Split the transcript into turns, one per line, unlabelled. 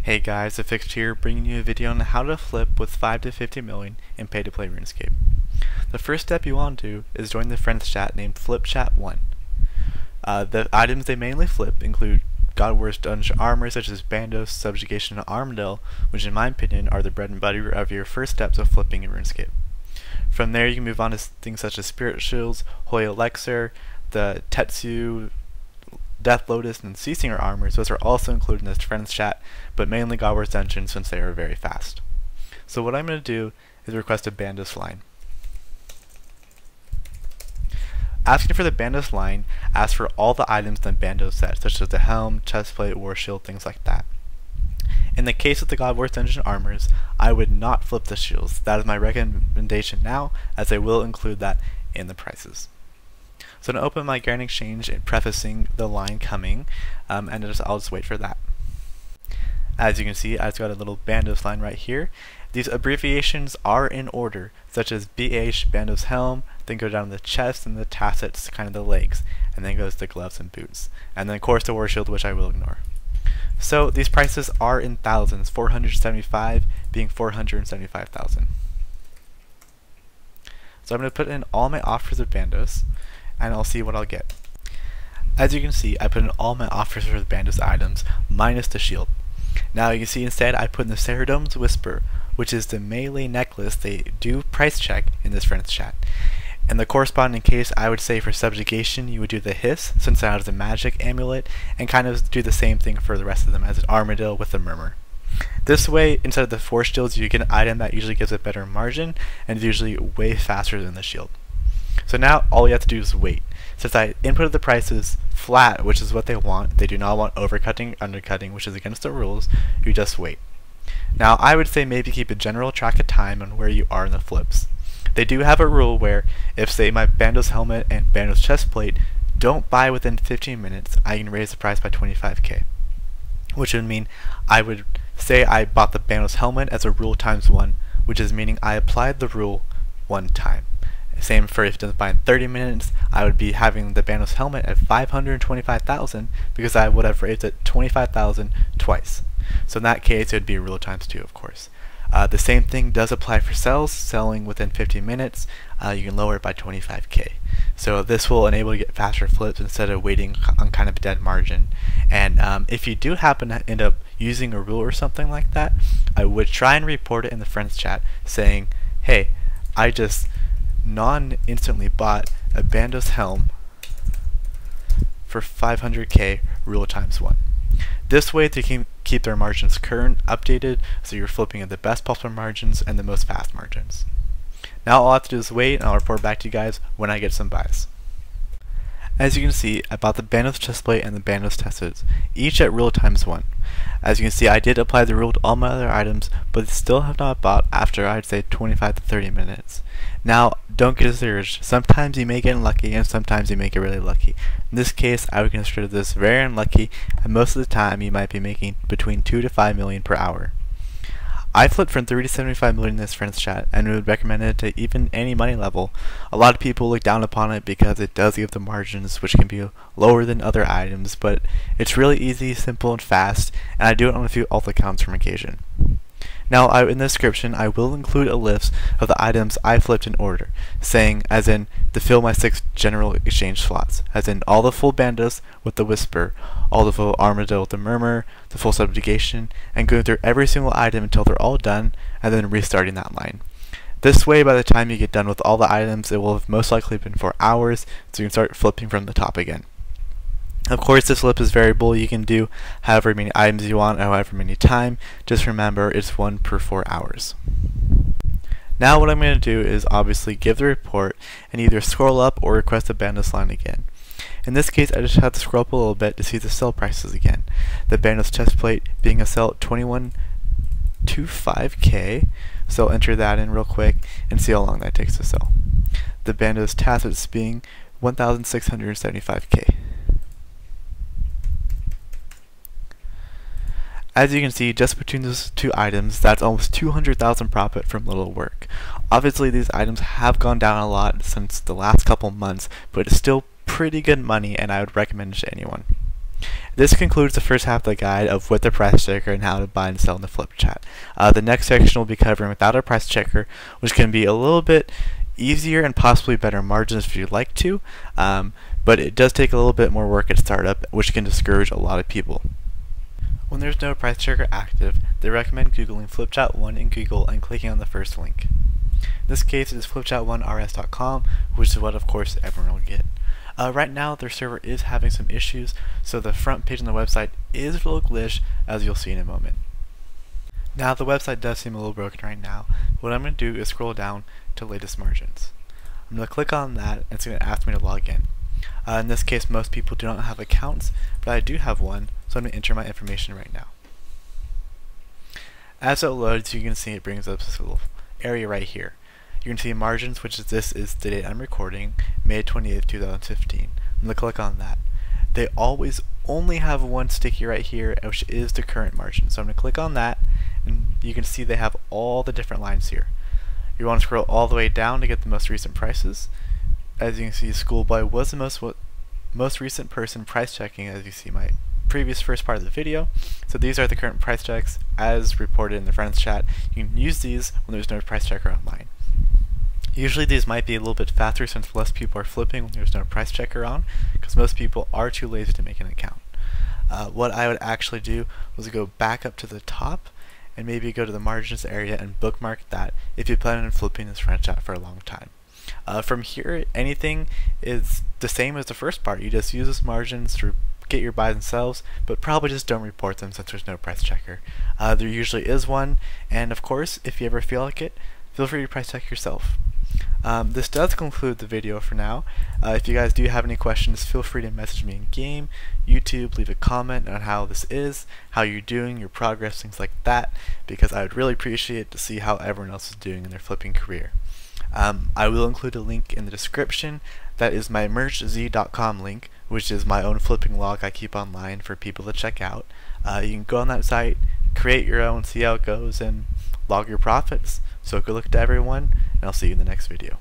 Hey guys, Affixed here, bringing you a video on how to flip with 5 to 50 million in pay-to-play RuneScape. The first step you want to do is join the friends chat named FlipChat1. The items they mainly flip include God Wars Dungeon armor such as Bandos, Subjugation, and Armadyl, which in my opinion are the bread and butter of your first steps of flipping in RuneScape. From there you can move on to things such as Spectral, Hoya Elixir, the Tetsu, Death Lotus, and Seasinger armors. Those are also included in this friends chat, but mainly God Wars Dungeon since they are very fast. So what I'm going to do is request a Bandos line. Asking for the Bandos line, ask for all the items in the Bandos set, such as the helm, chestplate, warshield, things like that. In the case of the God Wars Dungeon armors, I would not flip the shields. That is my recommendation now, as I will include that in the prices. So I'm going to open my Grand Exchange and prefacing the line coming, and I'll just wait for that. As you can see, I've got a little Bandos line right here. These abbreviations are in order, such as BH, Bandos helm, then go down the chest and the tassets, kind of the legs, and then goes the gloves and boots. And then of course the warshield, which I will ignore. So these prices are in thousands, 475 being 475,000. So I'm going to put in all my offers of Bandos, and I'll see what I'll get. As you can see, I put in all my offers for the Bandos items, minus the shield. Now you can see instead I put in the Saradomin's Whisper, which is the melee necklace they do price check in this friends chat. In the corresponding case, I would say for Subjugation you would do the Hiss, since that has a magic amulet, and kind of do the same thing for the rest of them as an Armadyl with the Murmur. This way, instead of the Force Shields, you get an item that usually gives a better margin, and is usually way faster than the shield. So now all you have to do is wait. Since I inputted the prices flat, which is what they want, they do not want overcutting, undercutting, which is against the rules, you just wait. Now I would say maybe keep a general track of time on where you are in the flips. They do have a rule where if say my Bandos helmet and Bandos chestplate don't buy within 15 minutes, I can raise the price by 25k. Which would mean I would say I bought the Bandos helmet as a rule times 1, which is meaning I applied the rule 1 time. Same for if it doesn't buy in 30 minutes, I would be having the Bandos helmet at 525,000 because I would have raised it 25,000 twice. So in that case, it would be a rule times 2, of course. The same thing does apply for selling within 15 minutes. You can lower it by 25k. So this will enable you to get faster flips instead of waiting on kind of a dead margin. And if you do happen to end up using a rule or something like that, I would try and report it in the friends chat saying, hey, I just non-instantly bought a Bandos helm for 500k rule times 1. This way they can keep their margins current, updated, so you're flipping at the best possible margins and the most fast margins. Now all I have to do is wait, and I'll report back to you guys when I get some buys. As you can see, I bought the Bandos chestplate and the Bandos tassets, each at rule times 1. As you can see, I did apply the rule to all my other items, but still have not bought after I'd say 25 to 30 minutes. Now, don't get discouraged. Sometimes you may get unlucky, and sometimes you may get really lucky. In this case, I would consider this very unlucky, and most of the time you might be making between 2 to 5 million per hour. I flipped from 3 to 75 million in this friends chat, and would recommend it to even any money level. A lot of people look down upon it because it does give the margins, which can be lower than other items, but it's really easy, simple, and fast, and I do it on a few alt accounts from occasion. Now, in the description, I will include a list of the items I flipped in order, saying, as in, to fill my 6 general exchange slots, as in all the full Bandos with the Whisper, all the full Armadyl with the Murmur, the full Subjugation, and going through every single item until they're all done, and then restarting that line. This way, by the time you get done with all the items, it will have most likely been 4 hours, so you can start flipping from the top again. Of course, this flip is variable. You can do however many items you want, however many time. Just remember, it's 1 per 4 hours. Now what I'm going to do is obviously give the report and either scroll up or request a Bandos line again. In this case, I just have to scroll up a little bit to see the sell prices again. The Bandos chestplate being a sell at 21.25k, so I'll enter that in real quick and see how long that takes to sell. The Bandos tassets being 1,675k. As you can see, just between those 2 items, that's almost 200,000 profit from little work. Obviously, these items have gone down a lot since the last couple months, but it's still pretty good money, and I would recommend it to anyone. This concludes the first half of the guide of with the price checker and how to buy and sell in the flip chat. The next section will be covering without a price checker, which can be a little bit easier and possibly better margins if you'd like to, but it does take a little bit more work at startup, which can discourage a lot of people. When there's no price checker active, they recommend Googling FlipChat1 in Google and clicking on the first link. In this case, it is flipchat1rs.com, which is what of course everyone will get. Right now, their server is having some issues, so the front page on the website is a little glitched, as you'll see in a moment. Now, the website does seem a little broken right now. What I'm going to do is scroll down to latest margins. I'm going to click on that, and it's going to ask me to log in. In this case, most people do not have accounts, but I do have one, so I'm going to enter my information right now. As it loads, you can see it brings up this little area right here. You can see margins, which is this is the date I'm recording, May 28th, 2015. I'm going to click on that. They always only have one sticky right here, which is the current margin. So I'm going to click on that, and you can see they have all the different lines here. You want to scroll all the way down to get the most recent prices. As you can see, Schoolboy was the most recent person price checking, as you see my previous first part of the video. So these are the current price checks as reported in the friends chat. You can use these when there's no price checker online. Usually these might be a little bit faster since less people are flipping when there's no price checker on, because most people are too lazy to make an account. What I would actually do was go back up to the top and maybe go to the margins area and bookmark that if you plan on flipping this friend chat for a long time. From here, anything is the same as the first part. You just use this margins to get your buys and sells, but probably just don't report them since there's no price checker. There usually is one, and of course, if you ever feel like it, feel free to price check yourself. This does conclude the video for now. If you guys do have any questions, feel free to message me in game, YouTube, leave a comment on how this is, how you're doing, your progress, things like that, because I would really appreciate to see how everyone else is doing in their flipping career. I will include a link in the description. That is my merchz.com link, which is my own flipping log I keep online for people to check out. You can go on that site, create your own, see how it goes, and log your profits. So good luck to everyone, and I'll see you in the next video.